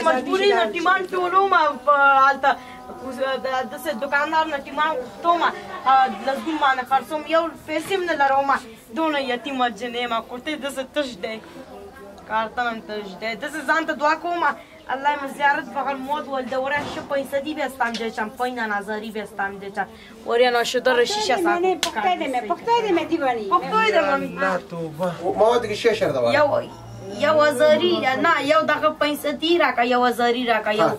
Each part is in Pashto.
مجبوري نه ټیمان ټولوم هلته داسې دوکاندار نه ټیمان غوښتوم لسګون باندې خرڅوم یو پیسې هم نه لروم دونه یتیمه جنۍ یم کورته داسې تش دی کارتن هم تش دی داسې ځان ته دعا کوم الله مې زیارت فقط موت ولده شه پیسدی بیستم جایچم پایین نظری بیستم جایچم وریانا شده شیشه سام پختای دم دیوانی لا توبه ما دیگه شیشه شرده ولی یو هزاری نه یو دغه پیسدی راکا یو هزاری راکا یو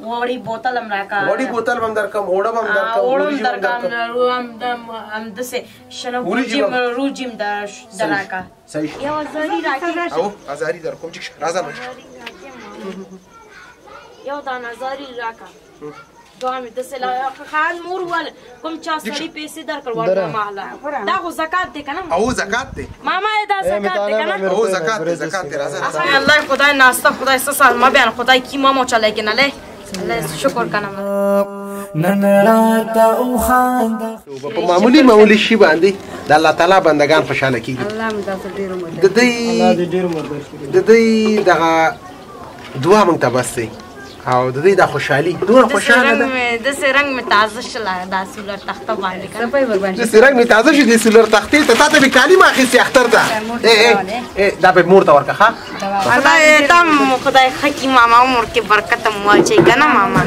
وړي بوتل هم راکا وړي بوتل هم درکم اوړه هم درکم اوړه درکم هم دسه شنو روجیم دراکا صحیح یو هزاری راکا او هزاری درکم چیک راځه یو دان هزاری راکا دوام دسه خان مور ول کوم چا سړي پیسې درکړ ورته مالا دا خو زکات دی کنه او زکات دی ماما دا زکات دی کنه او زکات دی راځه الله خدای ناسته خدای سال ما بیان خدای کی مامو چلای کنه له الله شکر کنم ننراتا او خاندا په معمولی شی باندې د الله تعالی بندگان خوشاله کیږي الله مې تاسو ډیر عمر د دې دغه دعا مونږ ته بس دی او د دې د خوشحالي دونه خوشاله ده د سرنګ می تازه شلا د سولر تخته باندې کنه په ور باندې د سرنګ می تازه شي د سولر تختې ته به کلمه اخیستي اختر ته دا به مور ته ورکه ها خدای تم خدای حکیم ماما مور کې برکت مو اچي کنه ماما